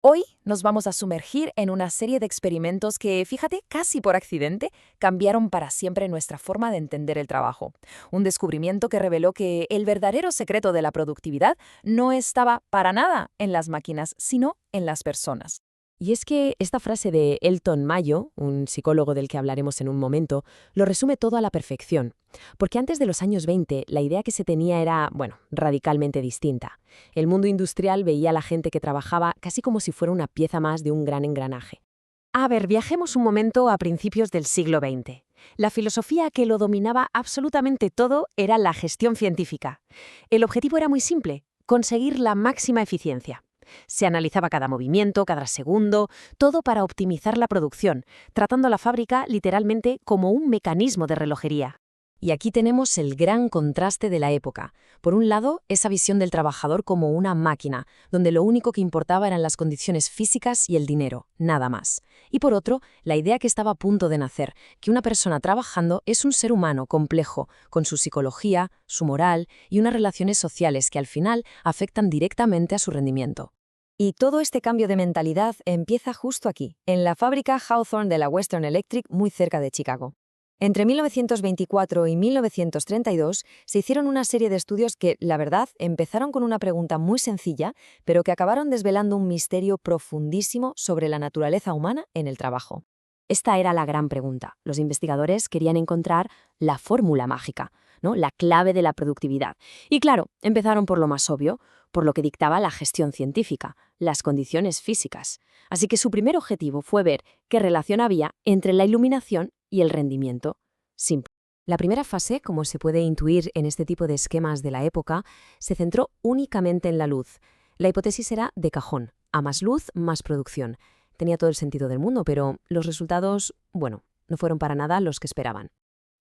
Hoy nos vamos a sumergir en una serie de experimentos que, fíjate, casi por accidente, cambiaron para siempre nuestra forma de entender el trabajo. Un descubrimiento que reveló que el verdadero secreto de la productividad no estaba para nada en las máquinas, sino en las personas. Y es que esta frase de Elton Mayo, un psicólogo del que hablaremos en un momento, lo resume todo a la perfección. Porque antes de los años 20, la idea que se tenía era, bueno, radicalmente distinta. El mundo industrial veía a la gente que trabajaba casi como si fuera una pieza más de un gran engranaje. A ver, viajemos un momento a principios del siglo XX. La filosofía que lo dominaba absolutamente todo era la gestión científica. El objetivo era muy simple: conseguir la máxima eficiencia. Se analizaba cada movimiento, cada segundo, todo para optimizar la producción, tratando a la fábrica literalmente como un mecanismo de relojería. Y aquí tenemos el gran contraste de la época. Por un lado, esa visión del trabajador como una máquina, donde lo único que importaba eran las condiciones físicas y el dinero, nada más. Y por otro, la idea que estaba a punto de nacer, que una persona trabajando es un ser humano complejo, con su psicología, su moral y unas relaciones sociales que al final afectan directamente a su rendimiento. Y todo este cambio de mentalidad empieza justo aquí, en la fábrica Hawthorne de la Western Electric, muy cerca de Chicago. Entre 1924 y 1932 se hicieron una serie de estudios que, la verdad, empezaron con una pregunta muy sencilla, pero que acabaron desvelando un misterio profundísimo sobre la naturaleza humana en el trabajo. Esta era la gran pregunta. Los investigadores querían encontrar la fórmula mágica, ¿no? La clave de la productividad. Y claro, empezaron por lo más obvio, por lo que dictaba la gestión científica, las condiciones físicas. Así que su primer objetivo fue ver qué relación había entre la iluminación y el rendimiento. Simple. La primera fase, como se puede intuir en este tipo de esquemas de la época, se centró únicamente en la luz. La hipótesis era de cajón: a más luz, más producción. Tenía todo el sentido del mundo, pero los resultados, bueno, no fueron para nada los que esperaban.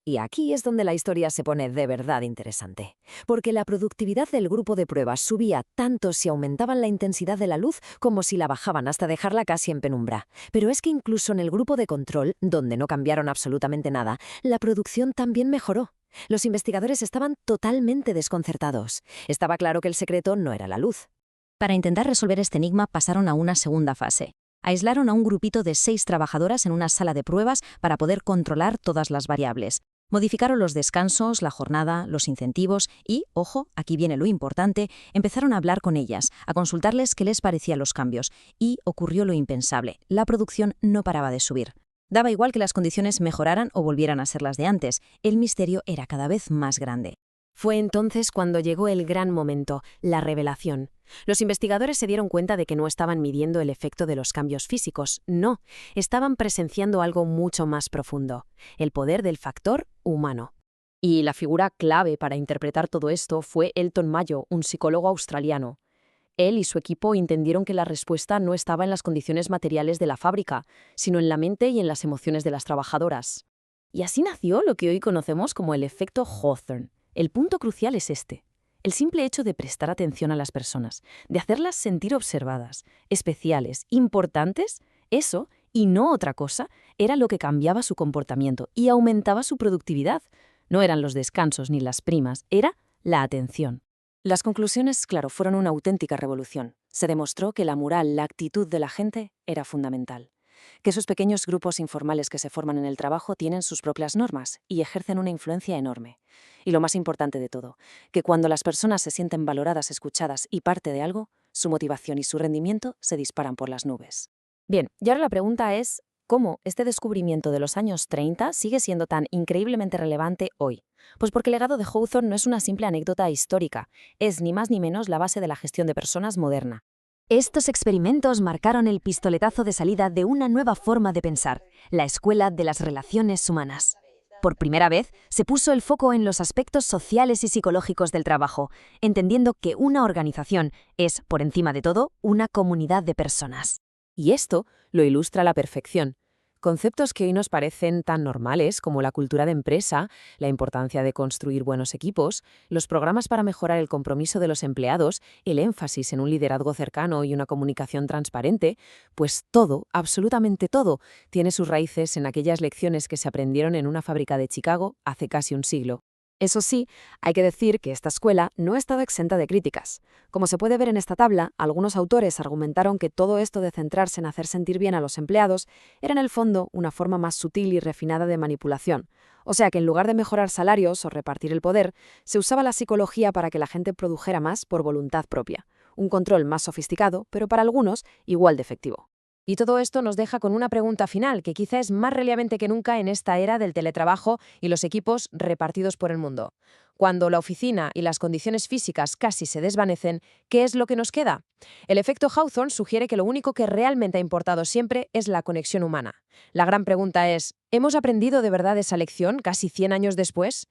Y aquí es donde la historia se pone de verdad interesante, porque la productividad del grupo de pruebas subía tanto si aumentaban la intensidad de la luz como si la bajaban hasta dejarla casi en penumbra. Pero es que incluso en el grupo de control, donde no cambiaron absolutamente nada, la producción también mejoró. Los investigadores estaban totalmente desconcertados. Estaba claro que el secreto no era la luz. Para intentar resolver este enigma pasaron a una segunda fase. Aislaron a un grupito de 6 trabajadoras en una sala de pruebas para poder controlar todas las variables. Modificaron los descansos, la jornada, los incentivos y, ojo, aquí viene lo importante, empezaron a hablar con ellas, a consultarles qué les parecían los cambios. Y ocurrió lo impensable: la producción no paraba de subir. Daba igual que las condiciones mejoraran o volvieran a ser las de antes, el misterio era cada vez más grande. Fue entonces cuando llegó el gran momento, la revelación. Los investigadores se dieron cuenta de que no estaban midiendo el efecto de los cambios físicos, no, estaban presenciando algo mucho más profundo: el poder del factor humano. Y la figura clave para interpretar todo esto fue Elton Mayo, un psicólogo australiano. Él y su equipo entendieron que la respuesta no estaba en las condiciones materiales de la fábrica, sino en la mente y en las emociones de las trabajadoras. Y así nació lo que hoy conocemos como el efecto Hawthorne. El punto crucial es este: el simple hecho de prestar atención a las personas, de hacerlas sentir observadas, especiales, importantes, eso, y no otra cosa, era lo que cambiaba su comportamiento y aumentaba su productividad. No eran los descansos ni las primas, era la atención. Las conclusiones, claro, fueron una auténtica revolución. Se demostró que la moral, la actitud de la gente era fundamental. Que esos pequeños grupos informales que se forman en el trabajo tienen sus propias normas y ejercen una influencia enorme. Y lo más importante de todo, que cuando las personas se sienten valoradas, escuchadas y parte de algo, su motivación y su rendimiento se disparan por las nubes. Bien, y ahora la pregunta es: ¿cómo este descubrimiento de los años 30 sigue siendo tan increíblemente relevante hoy? Pues porque el legado de Hawthorne no es una simple anécdota histórica, es ni más ni menos la base de la gestión de personas moderna. Estos experimentos marcaron el pistoletazo de salida de una nueva forma de pensar: la escuela de las relaciones humanas. Por primera vez, se puso el foco en los aspectos sociales y psicológicos del trabajo, entendiendo que una organización es, por encima de todo, una comunidad de personas. Y esto lo ilustra a la perfección. Conceptos que hoy nos parecen tan normales como la cultura de empresa, la importancia de construir buenos equipos, los programas para mejorar el compromiso de los empleados, el énfasis en un liderazgo cercano y una comunicación transparente, pues todo, absolutamente todo, tiene sus raíces en aquellas lecciones que se aprendieron en una fábrica de Chicago hace casi un siglo. Eso sí, hay que decir que esta escuela no ha estado exenta de críticas. Como se puede ver en esta tabla, algunos autores argumentaron que todo esto de centrarse en hacer sentir bien a los empleados era en el fondo una forma más sutil y refinada de manipulación. O sea que en lugar de mejorar salarios o repartir el poder, se usaba la psicología para que la gente produjera más por voluntad propia. Un control más sofisticado, pero para algunos igual de efectivo. Y todo esto nos deja con una pregunta final, que quizá es más relevante que nunca en esta era del teletrabajo y los equipos repartidos por el mundo. Cuando la oficina y las condiciones físicas casi se desvanecen, ¿qué es lo que nos queda? El efecto Hawthorne sugiere que lo único que realmente ha importado siempre es la conexión humana. La gran pregunta es, ¿hemos aprendido de verdad esa lección casi 100 años después?